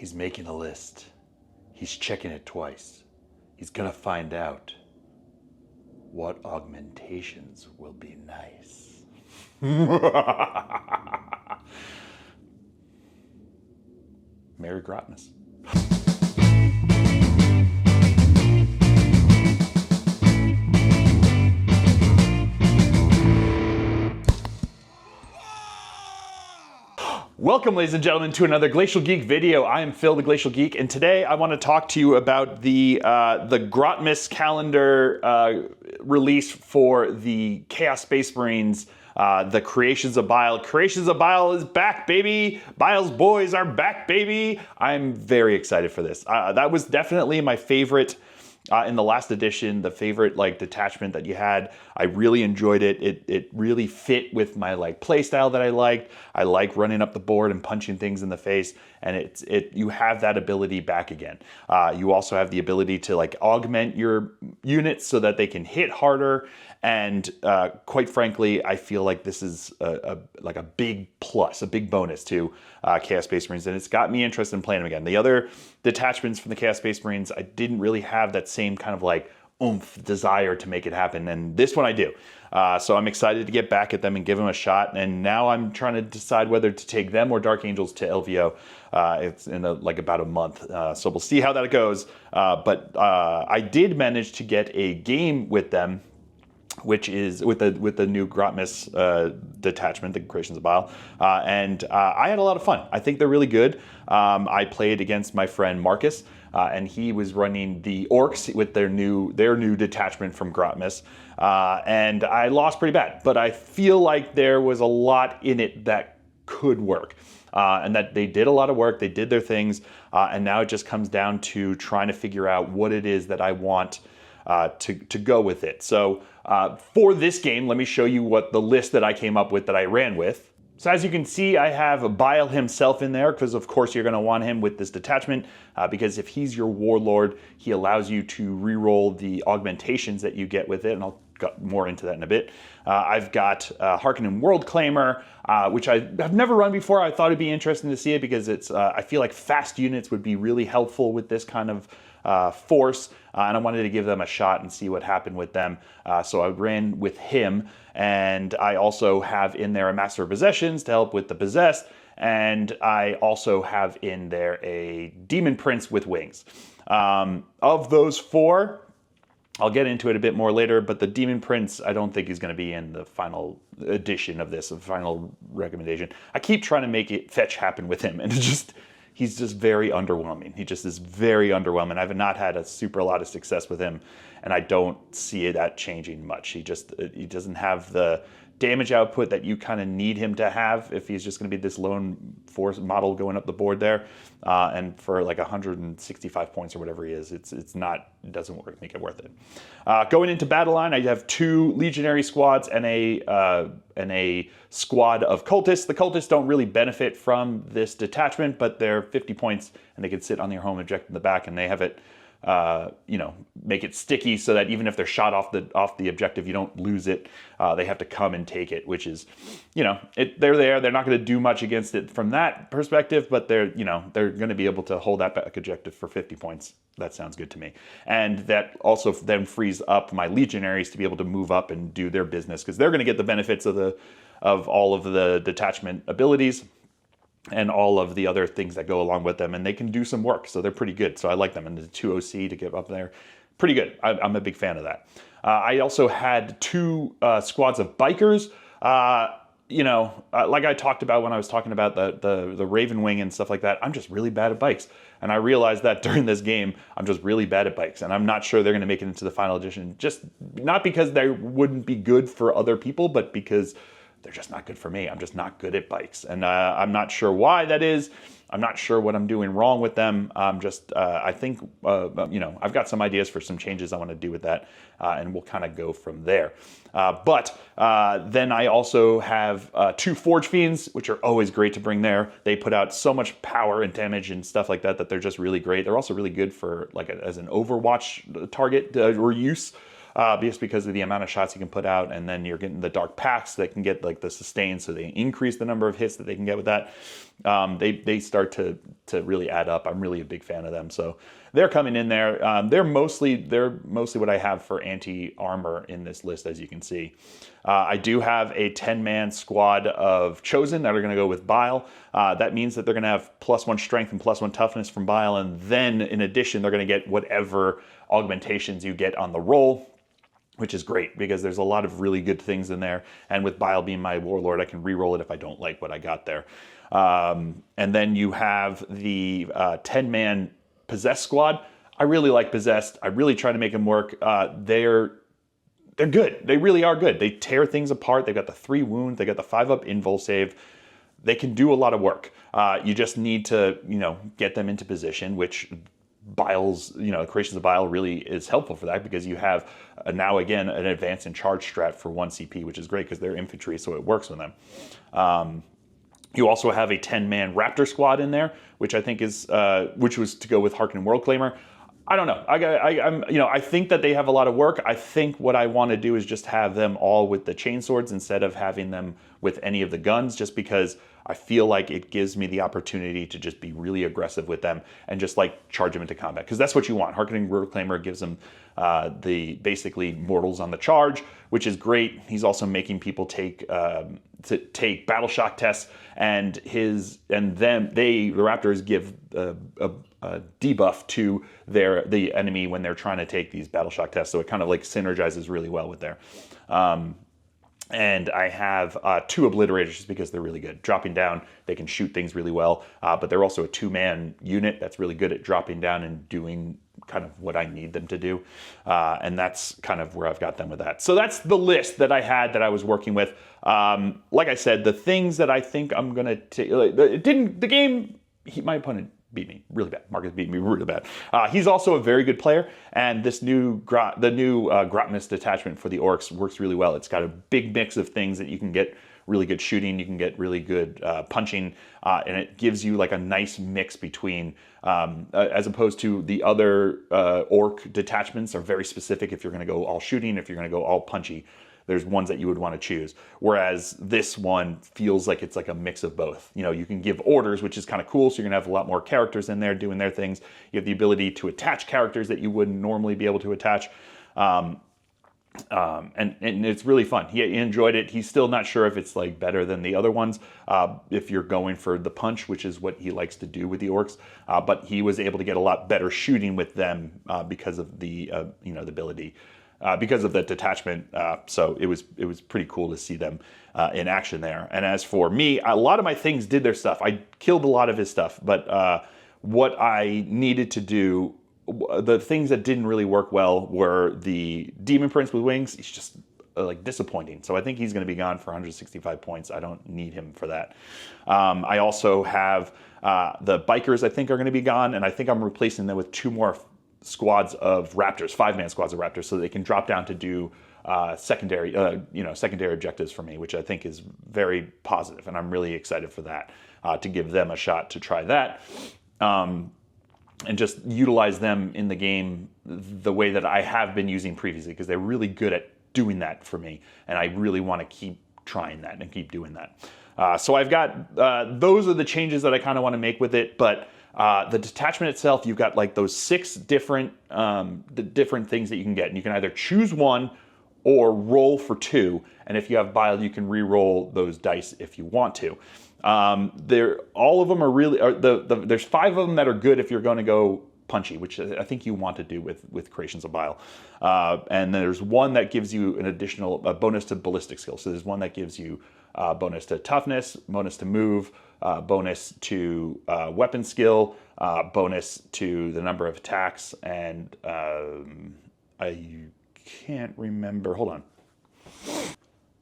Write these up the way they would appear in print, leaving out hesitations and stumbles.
He's making a list. He's checking it twice. He's gonna find out what augmentations will be nice. Merry Grotmas. Welcome, ladies and gentlemen, to another Glacial Geek video. I am Phil, the Glacial Geek, and today I want to talk to you about the Grotmas calendar release for the Chaos Space Marines, the Creations of Bile. Creations of Bile is back, baby! Bile's boys are back, baby! I'm very excited for this. That was definitely my favorite in the last edition, the favorite detachment that you had. I really enjoyed it. It really fit with my play style that I liked. I like running up the board and punching things in the face, and you have that ability back again. You also have the ability to augment your units so that they can hit harder. And quite frankly, I feel like this is a big plus, a big bonus to Chaos Space Marines, and it's got me interested in playing them again. The other detachments from the Chaos Space Marines, I didn't really have that same kind of oomph, desire to make it happen, and this one I do. So I'm excited to get back at them and give them a shot, and now I'm trying to decide whether to take them or Dark Angels to LVO. It's in about a month, so we'll see how that goes. But I did manage to get a game with them, which is with the new Grotmas detachment, the Creations of Bile, and I had a lot of fun. I think they're really good. I played against my friend Marcus, and he was running the Orcs with their new detachment from Grotmas, and I lost pretty bad. But I feel like there was a lot in it that could work, and that they did a lot of work. They did their things, and now it just comes down to trying to figure out what it is that I want to go with it. So for this game, let me show you what the list that I came up with that I ran with. So as you can see, I have Bile himself in there because of course you're going to want him with this detachment because if he's your warlord, he allows you to reroll the augmentations that you get with it, and I'll get more into that in a bit. I've got Harkonnen World Claimer, which I've never run before. I thought it'd be interesting to see it because it's I feel like fast units would be really helpful with this kind of force, and I wanted to give them a shot and see what happened with them. So I ran with him, and I also have in there a Master of Possessions to help with the possessed, and I also have in there a Demon Prince with wings. Of those four, I'll get into it a bit more later, but the Demon Prince, I don't think is going to be in the final edition of this, the final recommendation. I keep trying to make it fetch happen with him, and he's just very underwhelming. He just is very underwhelming. I've not had a lot of success with him, and I don't see that changing much. He doesn't have the damage output that you kind of need him to have if he's just going to be this lone force model going up the board there. And for 165 points or whatever he is, it doesn't make it worth it. Going into battle line, I have 2 legionary squads and a squad of cultists. The cultists don't really benefit from this detachment, but they're 50 points and they can sit on their home objective in the back, and they have it make it sticky so that even if they're shot off the objective, you don't lose it. They have to come and take it, which is, they're there. They're not going to do much against it from that perspective, but they're going to be able to hold that back objective for 50 points. That sounds good to me. And that also then frees up my legionaries to be able to move up and do their business because they're going to get the benefits of all of the detachment abilities and all of the other things that go along with them, and they can do some work, so they're pretty good. So I like them, and the 2 OC to get up there, pretty good. I'm a big fan of that. I also had 2 squads of bikers. Like I talked about when I was talking about the Raven Wing and stuff like that, I'm just really bad at bikes. And I realized that during this game, I'm just really bad at bikes. And I'm not sure they're going to make it into the final edition, just not because they wouldn't be good for other people, but because they're just not good for me. I'm just not good at bikes. And I'm not sure why that is. I'm not sure what I'm doing wrong with them. I think, I've got some ideas for some changes I want to do with that, and we'll kind of go from there. But then I also have 2 Forge Fiends, which are always great to bring there. They put out so much power and damage and stuff like that they're just really great. They're also really good for as an Overwatch target or use. just because of the amount of shots you can put out, and then you're getting the dark packs that can get like the sustain, so they increase the number of hits that they can get with that. They start to really add up. I'm really a big fan of them, so they're coming in there. They're mostly what I have for anti-armor in this list, as you can see. I do have a 10-man squad of Chosen that are going to go with Bile. That means that they're going to have +1 strength and +1 toughness from Bile, and then in addition they're going to get whatever augmentations you get on the roll, which is great because there's a lot of really good things in there. And with Bile being my warlord, I can re-roll it if I don't like what I got there. And then you have the 10-man Possessed squad. I really like Possessed. I really try to make them work. They're good. They really are good. They tear things apart. They've got the 3 wounds. They got the 5-up invul save. They can do a lot of work. You just need to, get them into position, which Bile's, Creations of Bile really is helpful for that because you have now again an advance and charge strat for 1 CP, which is great because they're infantry, so it works with them. You also have a 10-man Raptor squad in there, which I think is which was to go with Harkonnen Worldclaimer. I don't know. I think that they have a lot of work. I think what I want to do is just have them all with the chainswords instead of having them with any of the guns, just because I feel like it gives me the opportunity to just be really aggressive with them and just like charge them into combat, because that's what you want. Harkonnen Worldclaimer gives them the basically mortals on the charge, which is great. He's also making people take battle shock tests, and the Raptors give a debuff to the enemy when they're trying to take these battle shock tests. So it kind of like synergizes really well with there. And I have 2 obliterators just because they're really good. Dropping down, they can shoot things really well, but they're also a 2-man unit that's really good at dropping down and doing kind of what I need them to do. And that's kind of where I've got them with that. So that's the list that I had that I was working with. Like I said, the things that I think I'm going to take, my opponent beat me really bad. Marcus beat me really bad. He's also a very good player, and this new Grotmas detachment for the orcs works really well. It's got a big mix of things that you can get really good shooting, you can get really good punching, and it gives you like a nice mix between, as opposed to the other orc detachments are very specific if you're going to go all shooting, if you're going to go all punchy. There's ones that you would want to choose. Whereas this one feels like it's like a mix of both. You can give orders, which is kind of cool. So you're gonna have a lot more characters in there doing their things. You have the ability to attach characters that you wouldn't normally be able to attach. And it's really fun. He enjoyed it. He's still not sure if it's like better than the other ones. If you're going for the punch, which is what he likes to do with the orcs, but he was able to get a lot better shooting with them because of the the ability. Because of the detachment, so it was pretty cool to see them in action there. And as for me, a lot of my things did their stuff. I killed a lot of his stuff, but what I needed to do, the things that didn't really work well were the Demon Prince with wings. He's just like disappointing. So I think he's going to be gone for 165 points. I don't need him for that. I also have the Bikers. I think are going to be gone, and I think I'm replacing them with 2 more squads of Raptors, 5-man squads of Raptors, so they can drop down to do secondary objectives for me, which I think is very positive, and I'm really excited for that, to give them a shot to try that, and just utilize them in the game the way that I have been using previously, because they're really good at doing that for me, and I really want to keep trying that and keep doing that. So I've got those are the changes that I kind of want to make with it, but the detachment itself, you've got like those 6 different things that you can get, and you can either choose one or roll for 2. And if you have Bile, you can re-roll those dice if you want to. All of them are really. There's 5 of them that are good if you're going to go punchy, which I think you want to do with Creations of Bile. And there's one that gives you an additional bonus to ballistic skill. So there's one that gives you bonus to toughness, bonus to move, bonus to weapon skill, bonus to the number of attacks, and I can't remember. Hold on.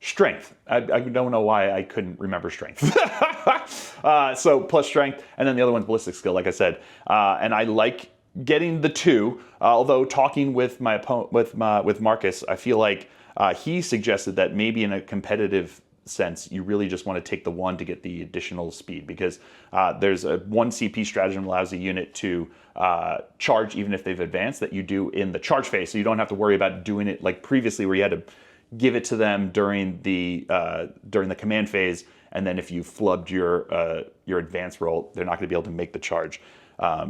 Strength. I don't know why I couldn't remember strength. So plus strength, and then the other one's ballistic skill, like I said. And I like getting the 2. Although talking with my opponent, with Marcus, I feel like he suggested that maybe in a competitive sense, you really just want to take the 1 to get the additional speed, because there's a 1 CP stratagem allows a unit to charge even if they've advanced, that you do in the charge phase, so you don't have to worry about doing it like previously where you had to give it to them during the command phase, and then if you flubbed your advance roll, they're not going to be able to make the charge,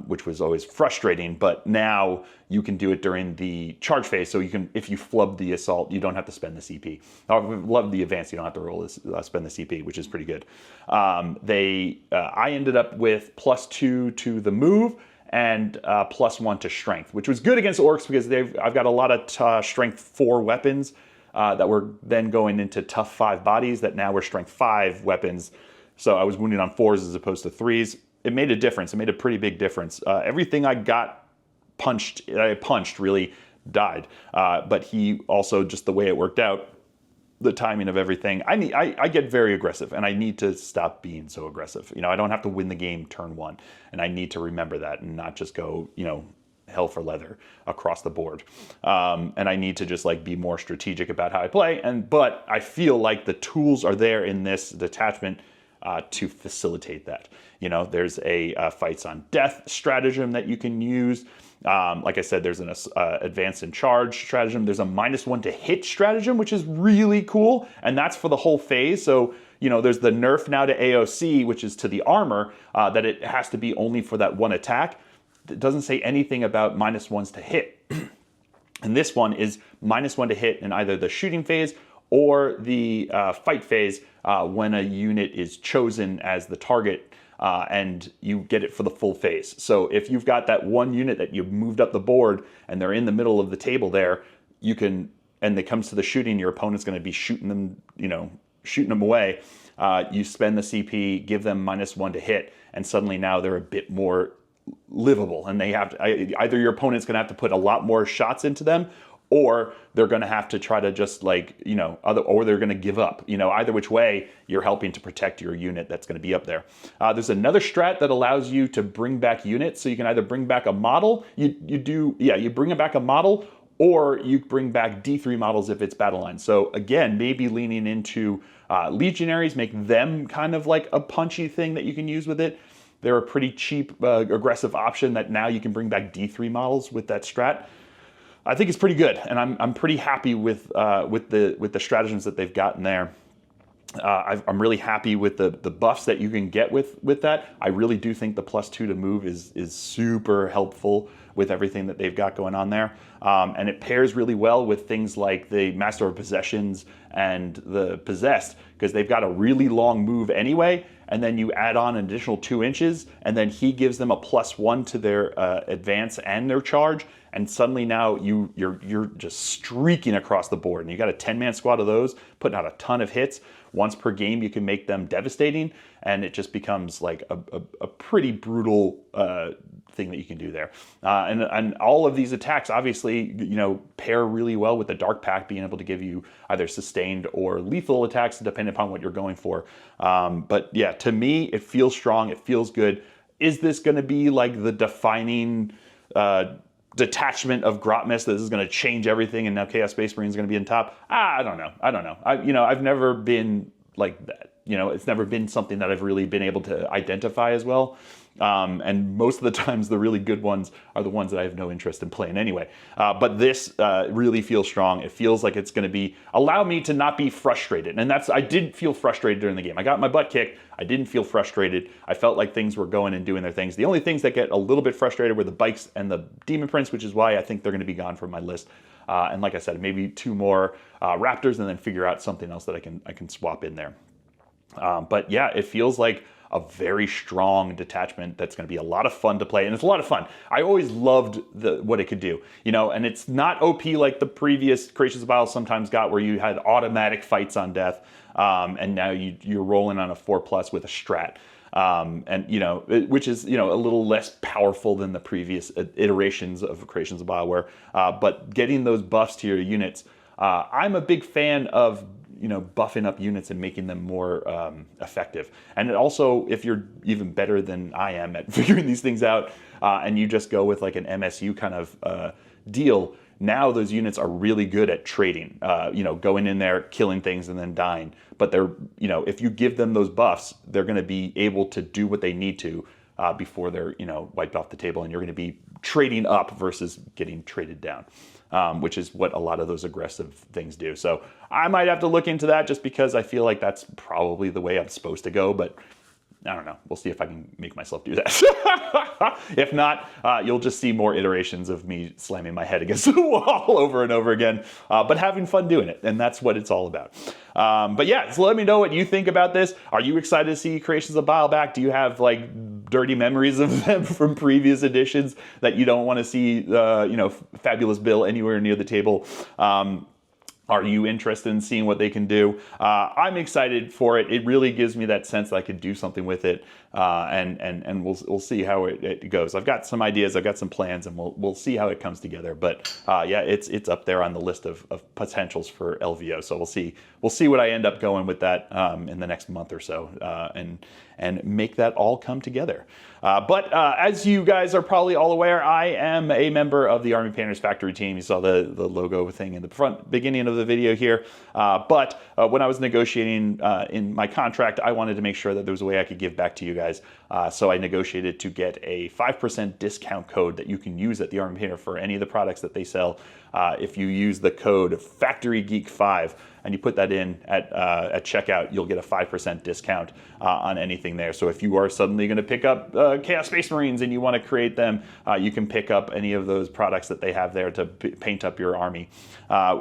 which was always frustrating. But now you can do it during the charge phase, so you can, if you flub the assault, you don't have to spend the CP. Or love the advance, you don't have to spend the CP, which is pretty good. I ended up with +2 to the move and +1 to strength, which was good against orcs because I've got a lot of strength 4 weapons that were then going into tough 5 bodies that now were strength 5 weapons. So I was wounded on 4s as opposed to 3s. It made a difference. It made a pretty big difference. Everything I punched really died. But he also, just the way it worked out, the timing of everything. I get very aggressive, and I need to stop being so aggressive. I don't have to win the game turn 1, and I need to remember that and not just go, hell for leather across the board. And I need to just be more strategic about how I play. But I feel like the tools are there in this detachment to facilitate that. There's a fights on death stratagem that you can use. Like I said, there's an advance and charge stratagem. There's a -1 to hit stratagem, which is really cool. And that's for the whole phase. So, there's the nerf now to AOC, which is to the armor, that it has to be only for that one attack. It doesn't say anything about -1s to hit. And this one is -1 to hit in either the shooting phase or the fight phase when a unit is chosen as the target. And you get it for the full phase. So if you've got that one unit that you've moved up the board and they're in the middle of the table there, you can, and it comes to the shooting, your opponent's going to be shooting them away. You spend the CP, give them -1 to hit, and suddenly now they're a bit more livable. And they have to, either your opponent's going to have to put a lot more shots into them, or they're going to have to try to just or they're going to give up. Either which way, you're helping to protect your unit that's going to be up there. There's another strat that allows you to bring back units. So you can either bring back a model, you bring back a model, or you bring back D3 models if it's battle line. So again, maybe leaning into legionaries, make them kind of like a punchy thing that you can use with it. They're a pretty cheap, aggressive option that now you can bring back D3 models with that strat. I think it's pretty good, and I'm pretty happy with the stratagems that they've gotten there. I'm really happy with the buffs that you can get with that. I really do think the +2 to move is super helpful with everything that they've got going on there. And it pairs really well with things like the Master of Possessions and the Possessed, because they've got a really long move anyway, and then you add on an additional 2 inches, and then he gives them a +1 to their advance and their charge, and suddenly now you're just streaking across the board. And you got a 10-man squad of those, putting out a ton of hits. Once per game, you can make them devastating, and it just becomes like a pretty brutal thing that you can do there. And all of these attacks, obviously, pair really well with the Dark Pact being able to give you either sustained or lethal attacks, depending upon what you're going for. But yeah, to me, it feels strong. It feels good. Is this going to be like the defining detachment of Grotmas? This is going to change everything, and now Chaos Space Marine is going to be in top? I don't know. I've never been like that. It's never been something that I've really been able to identify as well. And most of the times, the really good ones are the ones that I have no interest in playing anyway. But this really feels strong. It feels like it's going to allow me to not be frustrated. And I didn't feel frustrated during the game. I got my butt kicked. I didn't feel frustrated. I felt like things were going and doing their things. The only things that get a little bit frustrated were the bikes and the Demon Prince, which is why I think they're going to be gone from my list. And like I said, maybe 2 more Raptors, and then figure out something else that I can swap in there. But yeah, it feels like a very strong detachment that's going to be a lot of fun to play, and it's a lot of fun. I always loved what it could do, and it's not OP like the previous Creations of Bile sometimes got, where you had automatic fights on death, and now you're rolling on a 4+ with a strat, which is a little less powerful than the previous iterations of Creations of Bile. But getting those buffs to your units, I'm a big fan of buffing up units and making them more effective. And it also, if you're even better than I am at figuring these things out, and you just go with like an MSU kind of deal, now those units are really good at trading, going in there, killing things, and then dying. But they're, if you give them those buffs, they're going to be able to do what they need to before they're, wiped off the table, and you're going to be trading up versus getting traded down, which is what a lot of those aggressive things do. So I might have to look into that just because I feel like that's probably the way I'm supposed to go, but I don't know. We'll see if I can make myself do that. If not, you'll just see more iterations of me slamming my head against the wall over and over again, but having fun doing it. And that's what it's all about. But yeah, so let me know what you think about this. Are you excited to see Creations of Bile back? Do you have like dirty memories of them from previous editions that you don't want to see, Fabious Bile anywhere near the table? Are you interested in seeing what they can do? I'm excited for it. It really gives me that sense that I could do something with it, and we'll see how it goes. I've got some ideas, I've got some plans, and we'll see how it comes together. But yeah, it's up there on the list of potentials for LVO. So we'll see what I end up going with that in the next month or so, and make that all come together. But as you guys are probably all aware, I am a member of the Army Painters Factory team. You saw the logo thing in the beginning of the video here. But when I was negotiating in my contract, I wanted to make sure that there was a way I could give back to you guys. So I negotiated to get a 5% discount code that you can use at the Army Painter for any of the products that they sell. If you use the code FactoryGeek5 and you put that in at checkout, you'll get a 5% discount on anything there. So if you are suddenly going to pick up Chaos Space Marines and you want to create them, you can pick up any of those products that they have there to paint up your army.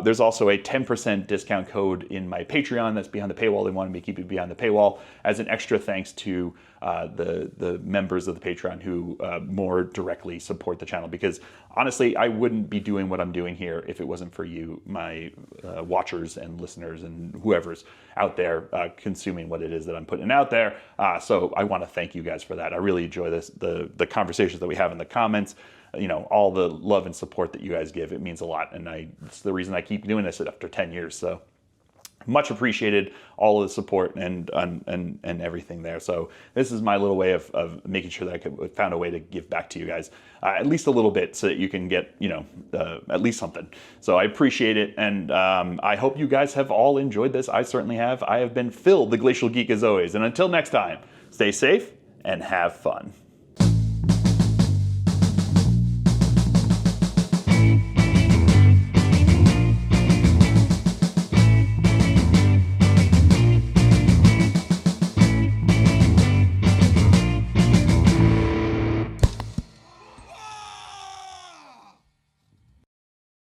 There's also a 10% discount code in my Patreon that's behind the paywall. They wanted me to keep it behind the paywall as an extra thanks to the members of the Patreon who more directly support the channel, because honestly, I wouldn't be doing what I'm doing here if it wasn't for you, my watchers and listeners and whoever's out there consuming what it is that I'm putting out there. So I want to thank you guys for that. I really enjoy the conversations that we have in the comments. All the love and support that you guys give. It means a lot, and it's the reason I keep doing this after 10 years. So much appreciated, all of the support and everything there. So this is my little way of making sure that I found a way to give back to you guys at least a little bit, so that you can get at least something. So I appreciate it, and I hope you guys have all enjoyed this. I certainly have. I have been Phil, the Glacial Geek, as always. And until next time, stay safe and have fun.